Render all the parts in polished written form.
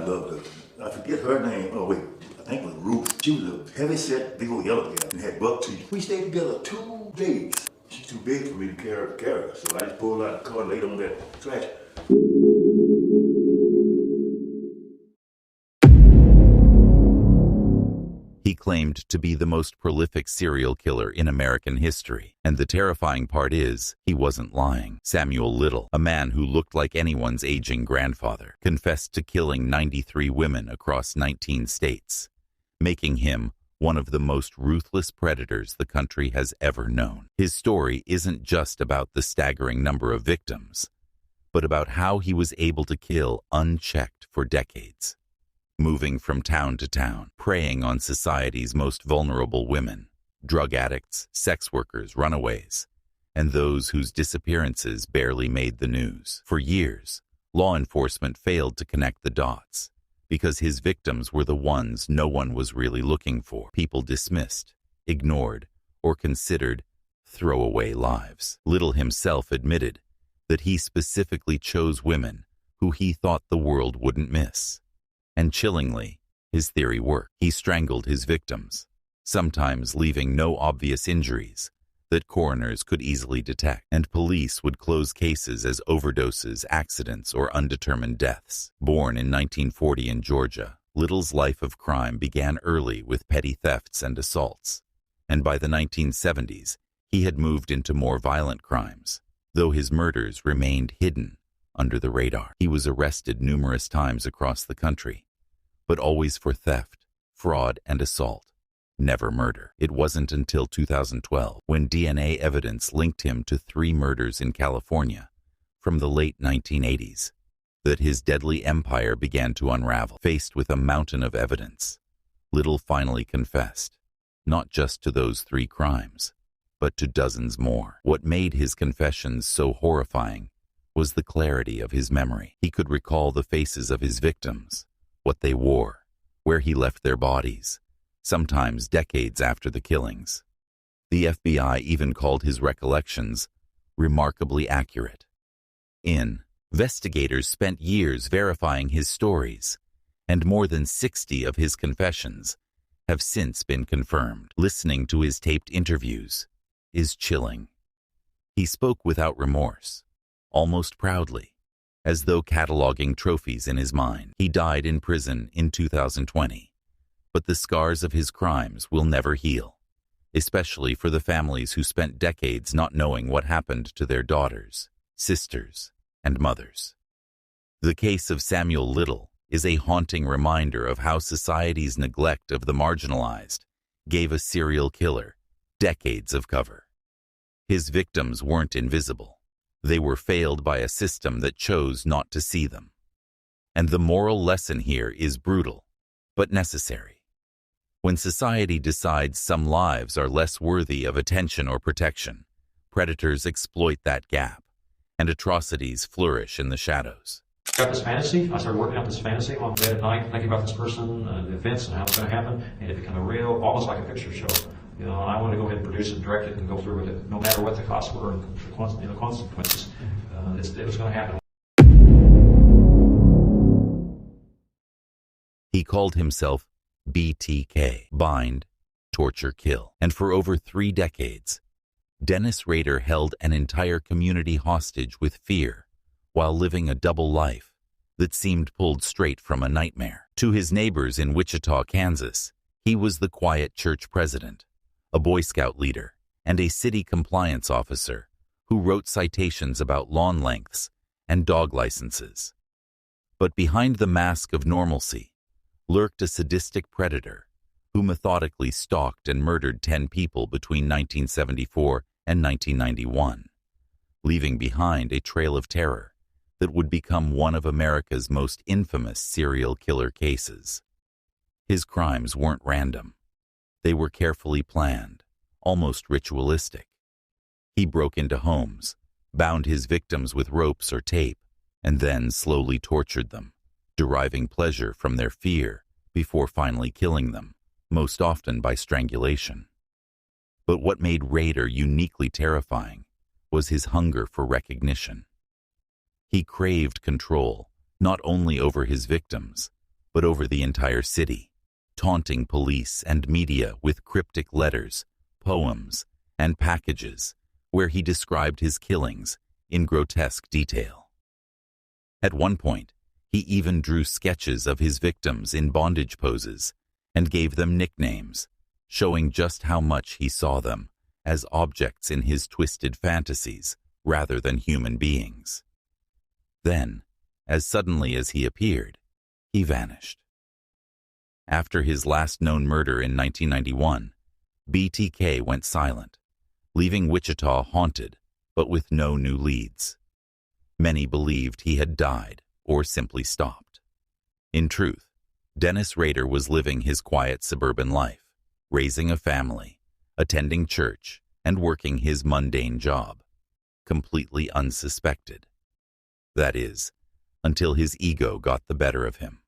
I forget her name. Oh wait, I think it was Ruth. She was a heavy-set, big old yellow gal and had buck teeth. We stayed together 2 days. She's too big for me to carry her, so I just pulled out the car and laid on that trash. He claimed to be the most prolific serial killer in American history. And the terrifying part is, he wasn't lying. Samuel Little, a man who looked like anyone's aging grandfather, confessed to killing 93 women across 19 states, making him one of the most ruthless predators the country has ever known. His story isn't just about the staggering number of victims, but about how he was able to kill unchecked for decades, moving from town to town, preying on society's most vulnerable women, drug addicts, sex workers, runaways, and those whose disappearances barely made the news. For years, law enforcement failed to connect the dots, because his victims were the ones no one was really looking for. People dismissed, ignored, or considered throwaway lives. Little himself admitted that he specifically chose women who he thought the world wouldn't miss. And chillingly, his theory worked. He strangled his victims, sometimes leaving no obvious injuries that coroners could easily detect, and police would close cases as overdoses, accidents, or undetermined deaths. Born in 1940 in Georgia, Little's life of crime began early with petty thefts and assaults, and by the 1970s, he had moved into more violent crimes, though his murders remained hidden under the radar. He was arrested numerous times across the country, but always for theft, fraud, and assault, never murder. It wasn't until 2012, when DNA evidence linked him to 3 murders in California from the late 1980s, that his deadly empire began to unravel. Faced with a mountain of evidence, Little finally confessed, not just to those 3 crimes, but to dozens more. What made his confessions so horrifying was the clarity of his memory. He could recall the faces of his victims, what they wore, where he left their bodies, sometimes decades after the killings. The FBI even called his recollections remarkably accurate. Investigators spent years verifying his stories, and more than 60 of his confessions have since been confirmed. Listening to his taped interviews is chilling. He spoke without remorse, almost proudly, as though cataloging trophies in his mind. He died in prison in 2020, but the scars of his crimes will never heal, especially for the families who spent decades not knowing what happened to their daughters, sisters, and mothers. The case of Samuel Little is a haunting reminder of how society's neglect of the marginalized gave a serial killer decades of cover. His victims weren't invisible. They were failed by a system that chose not to see them. And the moral lesson here is brutal, but necessary. When society decides some lives are less worthy of attention or protection, predators exploit that gap, and atrocities flourish in the shadows. I got this fantasy. I started working out this fantasy on bed at night, thinking about this person, the events, and how it's going to happen, and it became a real, almost like a picture show. You know, and I wanted to go ahead and produce it, direct it, and go through with it, no matter what the costs were and the consequences. It was going to happen. He called himself BTK, Bind, Torture, Kill. And for over 3 decades, Dennis Rader held an entire community hostage with fear while living a double life that seemed pulled straight from a nightmare. To his neighbors in Wichita, Kansas, he was the quiet church president, a Boy Scout leader, and a city compliance officer who wrote citations about lawn lengths and dog licenses. But behind the mask of normalcy lurked a sadistic predator who methodically stalked and murdered 10 people between 1974 and 1991, leaving behind a trail of terror that would become one of America's most infamous serial killer cases. His crimes weren't random. They were carefully planned, almost ritualistic. He broke into homes, bound his victims with ropes or tape, and then slowly tortured them, deriving pleasure from their fear before finally killing them, most often by strangulation. But what made Rader uniquely terrifying was his hunger for recognition. He craved control, not only over his victims, but over the entire city, taunting police and media with cryptic letters, poems, and packages where he described his killings in grotesque detail. At one point, he even drew sketches of his victims in bondage poses and gave them nicknames, showing just how much he saw them as objects in his twisted fantasies rather than human beings. Then, as suddenly as he appeared, he vanished. After his last known murder in 1991, BTK went silent, leaving Wichita haunted but with no new leads. Many believed he had died or simply stopped. In truth, Dennis Rader was living his quiet suburban life, raising a family, attending church, and working his mundane job, completely unsuspected. That is, until his ego got the better of him.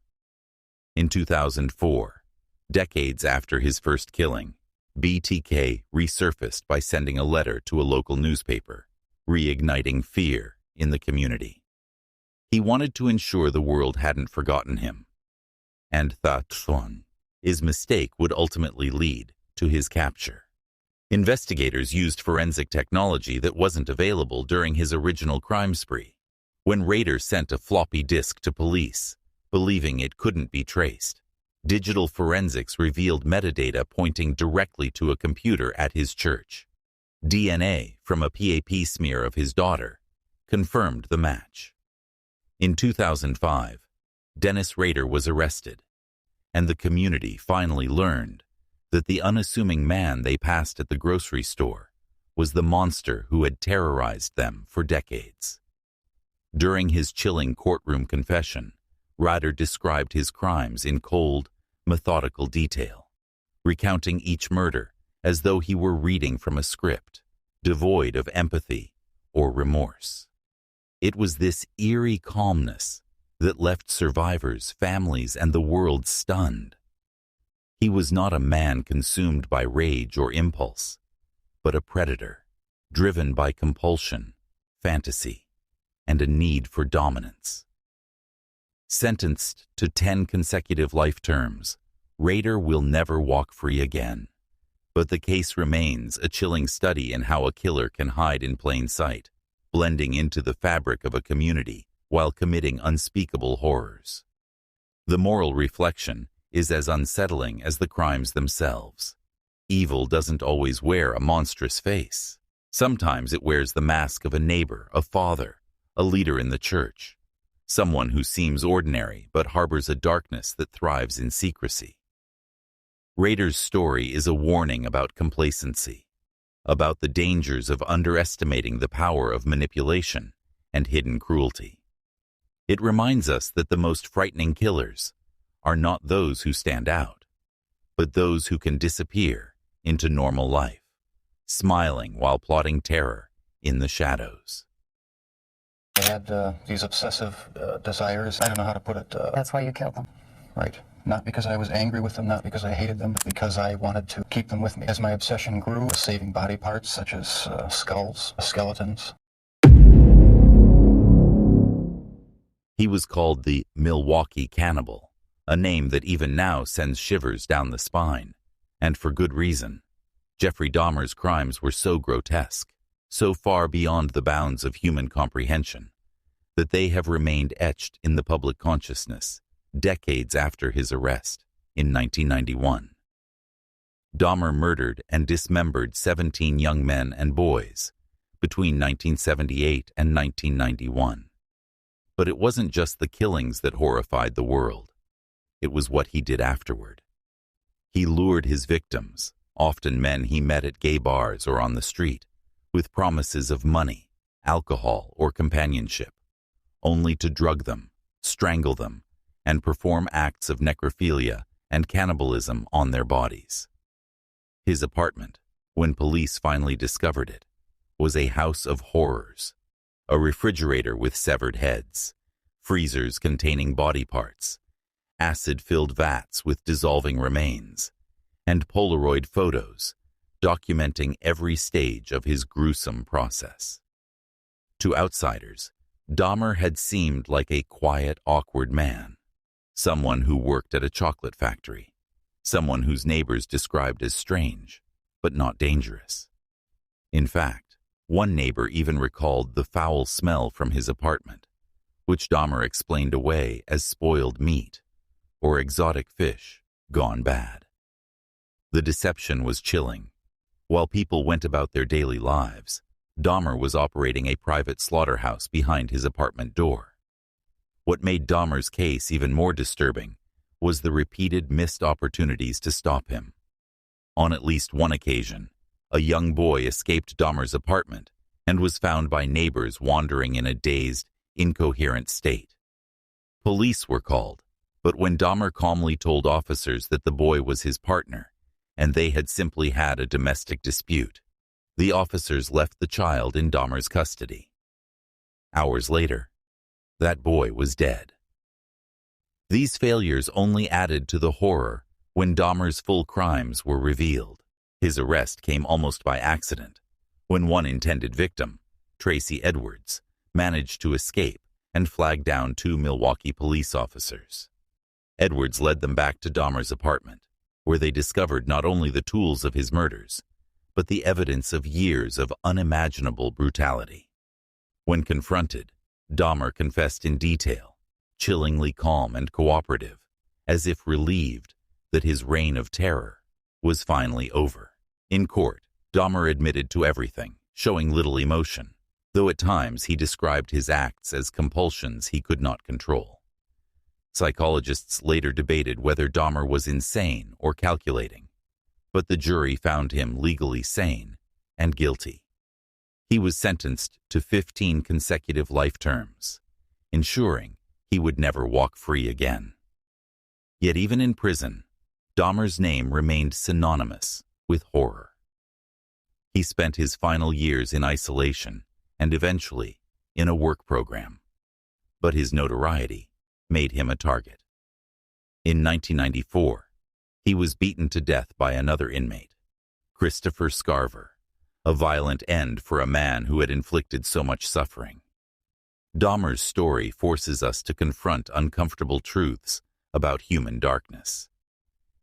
In 2004, decades after his first killing, BTK resurfaced by sending a letter to a local newspaper, reigniting fear in the community. He wanted to ensure the world hadn't forgotten him, and that his mistake would ultimately lead to his capture. Investigators used forensic technology that wasn't available during his original crime spree, when Rader sent a floppy disk to police, believing it couldn't be traced. Digital forensics revealed metadata pointing directly to a computer at his church. DNA from a PAP smear of his daughter confirmed the match. In 2005, Dennis Rader was arrested, and the community finally learned that the unassuming man they passed at the grocery store was the monster who had terrorized them for decades. During his chilling courtroom confession, Rader described his crimes in cold, methodical detail, recounting each murder as though he were reading from a script, devoid of empathy or remorse. It was this eerie calmness that left survivors, families, and the world stunned. He was not a man consumed by rage or impulse, but a predator, driven by compulsion, fantasy, and a need for dominance. Sentenced to 10 consecutive life terms, Rader will never walk free again. But the case remains a chilling study in how a killer can hide in plain sight, blending into the fabric of a community while committing unspeakable horrors. The moral reflection is as unsettling as the crimes themselves. Evil doesn't always wear a monstrous face. Sometimes it wears the mask of a neighbor, a father, a leader in the church, someone who seems ordinary but harbors a darkness that thrives in secrecy. Rader's story is a warning about complacency, about the dangers of underestimating the power of manipulation and hidden cruelty. It reminds us that the most frightening killers are not those who stand out, but those who can disappear into normal life, smiling while plotting terror in the shadows. I had these obsessive desires. I don't know how to put it. That's why you killed them. Right. Not because I was angry with them, not because I hated them, but because I wanted to keep them with me. As my obsession grew, saving body parts such as skulls, skeletons. He was called the Milwaukee Cannibal, a name that even now sends shivers down the spine, and for good reason. Jeffrey Dahmer's crimes were so grotesque, so far beyond the bounds of human comprehension, that they have remained etched in the public consciousness decades after his arrest in 1991. Dahmer murdered and dismembered 17 young men and boys between 1978 and 1991. But it wasn't just the killings that horrified the world. It was what he did afterward. He lured his victims, often men he met at gay bars or on the street, with promises of money, alcohol, or companionship, only to drug them, strangle them, and perform acts of necrophilia and cannibalism on their bodies. His apartment, when police finally discovered it, was a house of horrors. A refrigerator with severed heads, freezers containing body parts, acid-filled vats with dissolving remains, and Polaroid photos documenting every stage of his gruesome process. To outsiders, Dahmer had seemed like a quiet, awkward man, someone who worked at a chocolate factory, someone whose neighbors described as strange, but not dangerous. In fact, one neighbor even recalled the foul smell from his apartment, which Dahmer explained away as spoiled meat or exotic fish gone bad. The deception was chilling. While people went about their daily lives, Dahmer was operating a private slaughterhouse behind his apartment door. What made Dahmer's case even more disturbing was the repeated missed opportunities to stop him. On at least one occasion, a young boy escaped Dahmer's apartment and was found by neighbors wandering in a dazed, incoherent state. Police were called, but when Dahmer calmly told officers that the boy was his partner and they had simply had a domestic dispute, the officers left the child in Dahmer's custody. Hours later, that boy was dead. These failures only added to the horror when Dahmer's full crimes were revealed. His arrest came almost by accident, when one intended victim, Tracy Edwards, managed to escape and flag down 2 Milwaukee police officers. Edwards led them back to Dahmer's apartment, where they discovered not only the tools of his murders, but the evidence of years of unimaginable brutality. When confronted, Dahmer confessed in detail, chillingly calm and cooperative, as if relieved that his reign of terror was finally over. In court, Dahmer admitted to everything, showing little emotion, though at times he described his acts as compulsions he could not control. Psychologists later debated whether Dahmer was insane or calculating, but the jury found him legally sane and guilty. He was sentenced to 15 consecutive life terms, ensuring he would never walk free again. Yet even in prison, Dahmer's name remained synonymous with horror. He spent his final years in isolation and eventually in a work program, but his notoriety made him a target. In 1994, he was beaten to death by another inmate, Christopher Scarver, a violent end for a man who had inflicted so much suffering. Dahmer's story forces us to confront uncomfortable truths about human darkness.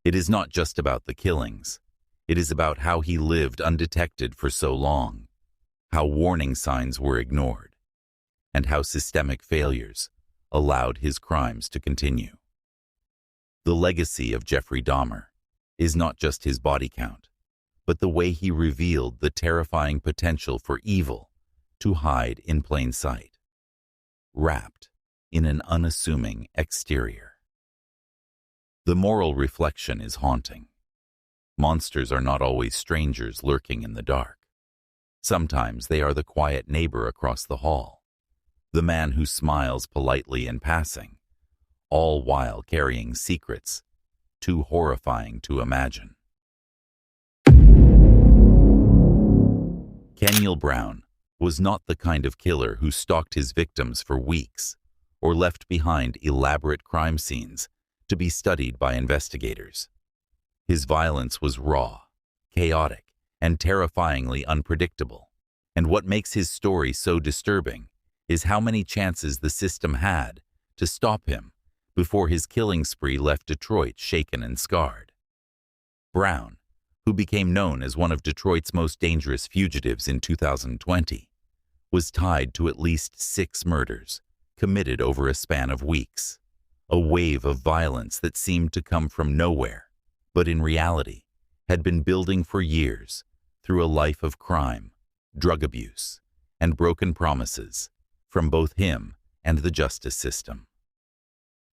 It is not just about the killings. It is about how he lived undetected for so long, how warning signs were ignored, and how systemic failures allowed his crimes to continue. The legacy of Jeffrey Dahmer is not just his body count, but the way he revealed the terrifying potential for evil to hide in plain sight, wrapped in an unassuming exterior. The moral reflection is haunting. Monsters are not always strangers lurking in the dark. Sometimes they are the quiet neighbor across the hall, the man who smiles politely in passing, all while carrying secrets too horrifying to imagine. Kenyel Brown was not the kind of killer who stalked his victims for weeks or left behind elaborate crime scenes to be studied by investigators. His violence was raw, chaotic, and terrifyingly unpredictable. And what makes his story so disturbing is how many chances the system had to stop him before his killing spree left Detroit shaken and scarred. Brown, who became known as one of Detroit's most dangerous fugitives in 2020, was tied to at least 6 murders committed over a span of weeks, a wave of violence that seemed to come from nowhere, but in reality had been building for years through a life of crime, drug abuse, and broken promises from both him and the justice system.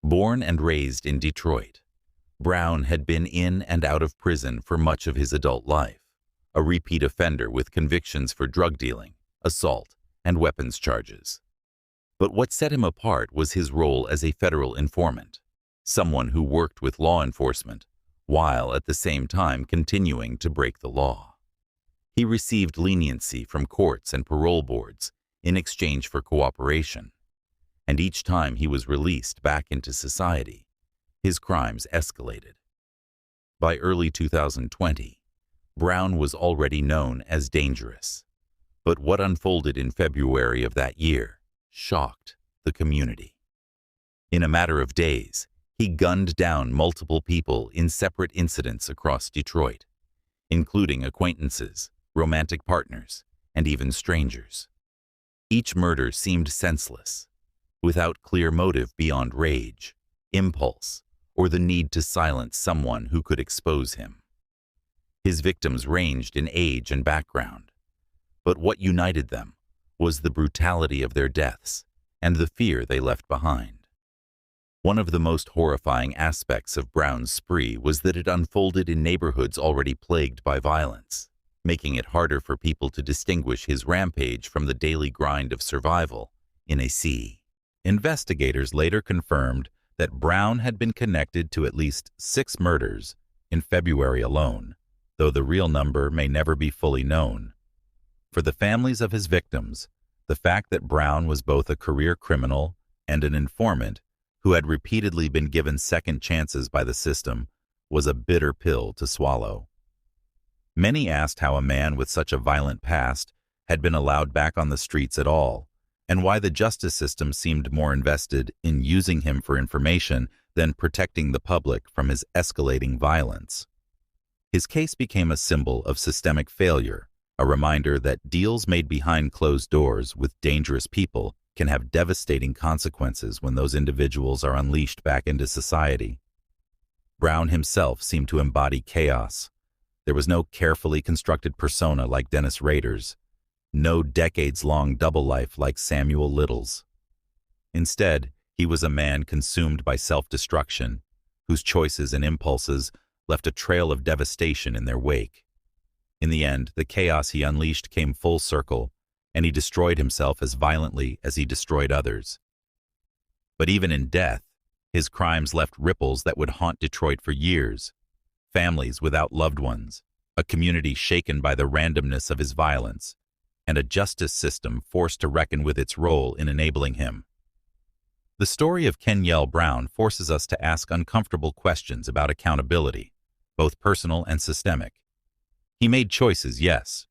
Born and raised in Detroit, Brown had been in and out of prison for much of his adult life, a repeat offender with convictions for drug dealing, assault, and weapons charges. But what set him apart was his role as a federal informant, someone who worked with law enforcement while at the same time continuing to break the law. He received leniency from courts and parole boards in exchange for cooperation, and each time he was released back into society, his crimes escalated. By early 2020, Brown was already known as dangerous, but what unfolded in February of that year shocked the community. In a matter of days, He gunned down multiple people in separate incidents across Detroit, including acquaintances, romantic partners, and even strangers. Each murder seemed senseless, without clear motive beyond rage, impulse, or the need to silence someone who could expose him. His victims ranged in age and background, but what united them was the brutality of their deaths and the fear they left behind. One of the most horrifying aspects of Brown's spree was that it unfolded in neighborhoods already plagued by violence, making it harder for people to distinguish his rampage from the daily grind of survival in a sea. Investigators later confirmed that Brown had been connected to at least 6 murders in February alone, though the real number may never be fully known. For the families of his victims, the fact that Brown was both a career criminal and an informant who had repeatedly been given second chances by the system was a bitter pill to swallow. Many asked how a man with such a violent past had been allowed back on the streets at all, and why the justice system seemed more invested in using him for information than protecting the public from his escalating violence. His case became a symbol of systemic failure, a reminder that deals made behind closed doors with dangerous people can have devastating consequences when those individuals are unleashed back into society. Brown himself seemed to embody chaos. There was no carefully constructed persona like Dennis Rader's, no decades-long double life like Samuel Little's. Instead, he was a man consumed by self-destruction, whose choices and impulses left a trail of devastation in their wake. In the end, the chaos he unleashed came full circle, and he destroyed himself as violently as he destroyed others. But even in death, his crimes left ripples that would haunt Detroit for years. Families without loved ones, a community shaken by the randomness of his violence, and a justice system forced to reckon with its role in enabling him. The story of Kenyel Brown forces us to ask uncomfortable questions about accountability, both personal and systemic. He made choices, yes,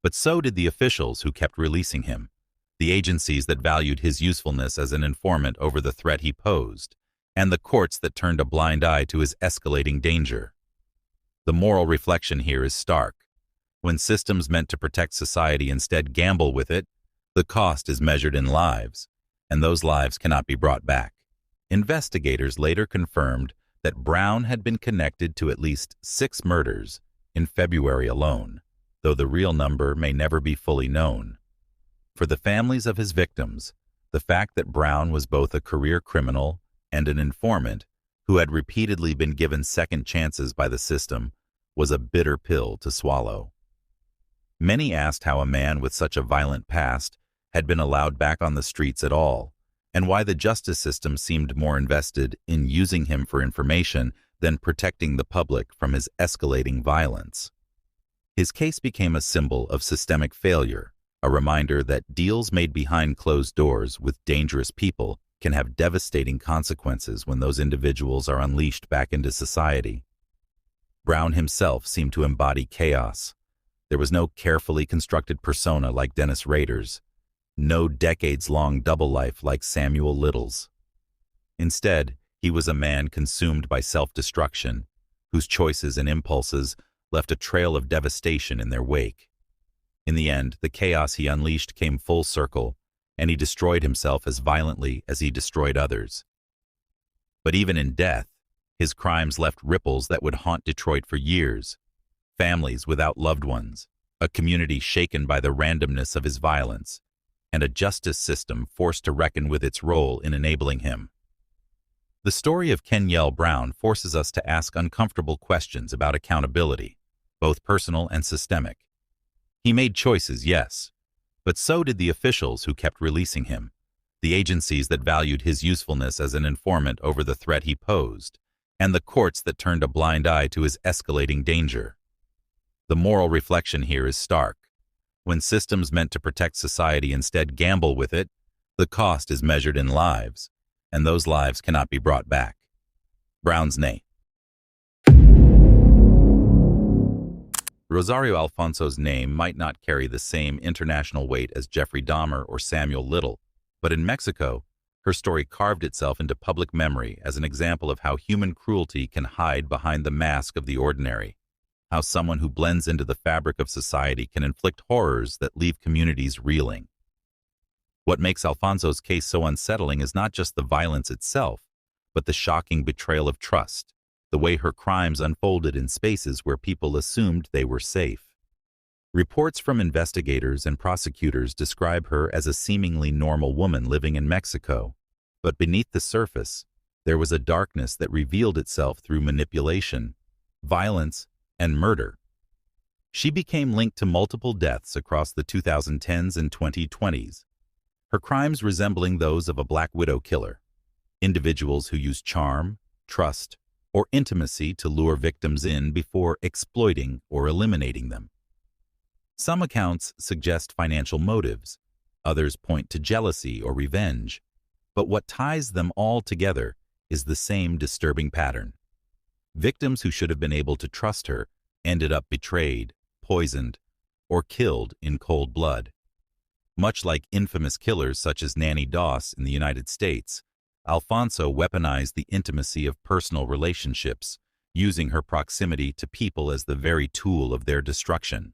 but so did the officials who kept releasing him, the agencies that valued his usefulness as an informant over the threat he posed, and the courts that turned a blind eye to his escalating danger. The moral reflection here is stark. When systems meant to protect society instead gamble with it, the cost is measured in lives, and those lives cannot be brought back. Investigators later confirmed that Brown had been connected to at least 6 murders in February alone, though the real number may never be fully known. For the families of his victims, the fact that Brown was both a career criminal and an informant who had repeatedly been given second chances by the system was a bitter pill to swallow. Many asked how a man with such a violent past had been allowed back on the streets at all, and why the justice system seemed more invested in using him for information than protecting the public from his escalating violence. His case became a symbol of systemic failure, a reminder that deals made behind closed doors with dangerous people can have devastating consequences when those individuals are unleashed back into society. Brown himself seemed to embody chaos. There was no carefully constructed persona like Dennis Rader's, no decades-long double life like Samuel Little's. Instead, he was a man consumed by self-destruction, whose choices and impulses left a trail of devastation in their wake. In the end, the chaos he unleashed came full circle, and he destroyed himself as violently as he destroyed others. But even in death, his crimes left ripples that would haunt Detroit for years. Families without loved ones, a community shaken by the randomness of his violence, and a justice system forced to reckon with its role in enabling him. The story of Kenyel Brown forces us to ask uncomfortable questions about accountability, both personal and systemic. He made choices, yes, but so did the officials who kept releasing him, the agencies that valued his usefulness as an informant over the threat he posed, and the courts that turned a blind eye to his escalating danger. The moral reflection here is stark. When systems meant to protect society instead gamble with it, the cost is measured in lives, and those lives cannot be brought back. Brown's name. Rosario Alonso's name might not carry the same international weight as Jeffrey Dahmer or Samuel Little, but in Mexico, Her story carved itself into public memory as an example of how human cruelty can hide behind the mask of the ordinary, how someone who blends into the fabric of society can inflict horrors that leave communities reeling. What makes Alfonso's case so unsettling is not just the violence itself, but the shocking betrayal of trust, the way her crimes unfolded in spaces where people assumed they were safe. Reports from investigators and prosecutors describe her as a seemingly normal woman living in Mexico, but beneath the surface, there was a darkness that revealed itself through manipulation, violence, and murder. She became linked to multiple deaths across the 2010s and 2020s, her crimes resembling those of a Black Widow killer, individuals who use charm, trust, or intimacy to lure victims in before exploiting or eliminating them. Some accounts suggest financial motives, others point to jealousy or revenge, but what ties them all together is the same disturbing pattern. Victims who should have been able to trust her ended up betrayed, poisoned, or killed in cold blood. Much like infamous killers such as Nanny Doss in the United States, Alfonso weaponized the intimacy of personal relationships, using her proximity to people as the very tool of their destruction.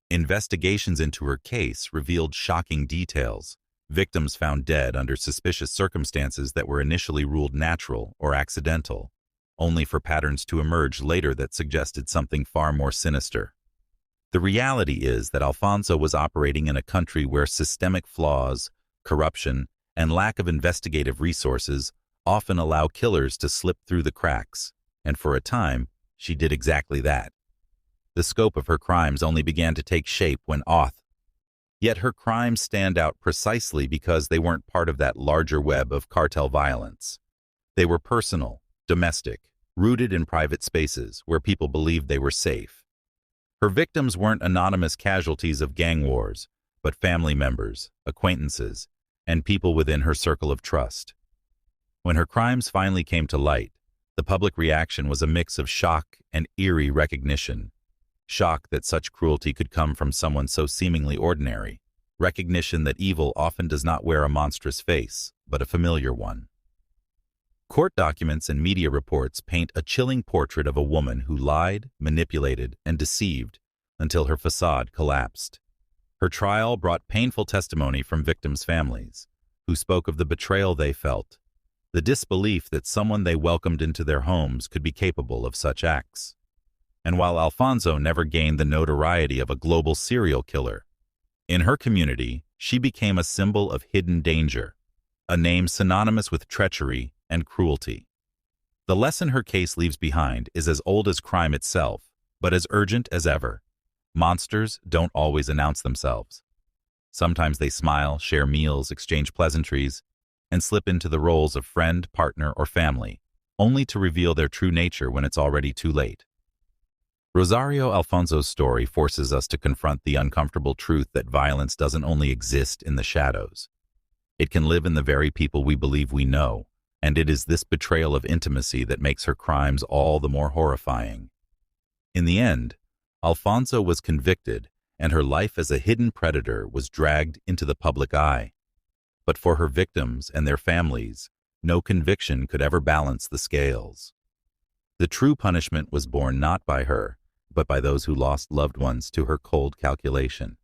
Investigations into her case revealed shocking details. Victims found dead under suspicious circumstances that were initially ruled natural or accidental, only for patterns to emerge later that suggested something far more sinister. The reality is that Alfonso was operating in a country where systemic flaws, corruption, and lack of investigative resources often allow killers to slip through the cracks, and for a time, she did exactly that. The scope of her crimes only began to take shape when Yet her crimes stand out precisely because they weren't part of that larger web of cartel violence. They were personal, domestic, rooted in private spaces where people believed they were safe. Her victims weren't anonymous casualties of gang wars, but family members, acquaintances, and people within her circle of trust. When her crimes finally came to light, the public reaction was a mix of shock and eerie recognition. Shock that such cruelty could come from someone so seemingly ordinary, recognition that evil often does not wear a monstrous face, but a familiar one. Court documents and media reports paint a chilling portrait of a woman who lied, manipulated, and deceived until her facade collapsed. Her trial brought painful testimony from victims' families, who spoke of the betrayal they felt, the disbelief that someone they welcomed into their homes could be capable of such acts. And while Alfonso never gained the notoriety of a global serial killer, in her community, she became a symbol of hidden danger, a name synonymous with treachery and cruelty. The lesson her case leaves behind is as old as crime itself, but as urgent as ever. Monsters don't always announce themselves. Sometimes they smile, share meals, exchange pleasantries, and slip into the roles of friend, partner, or family, only to reveal their true nature when it's already too late. Rosario Alonso's story forces us to confront the uncomfortable truth that violence doesn't only exist in the shadows. It can live in the very people we believe we know, and it is this betrayal of intimacy that makes her crimes all the more horrifying. In the end, Alonso was convicted, and her life as a hidden predator was dragged into the public eye. But for her victims and their families, no conviction could ever balance the scales. The true punishment was borne not by her, but by those who lost loved ones to her cold calculation.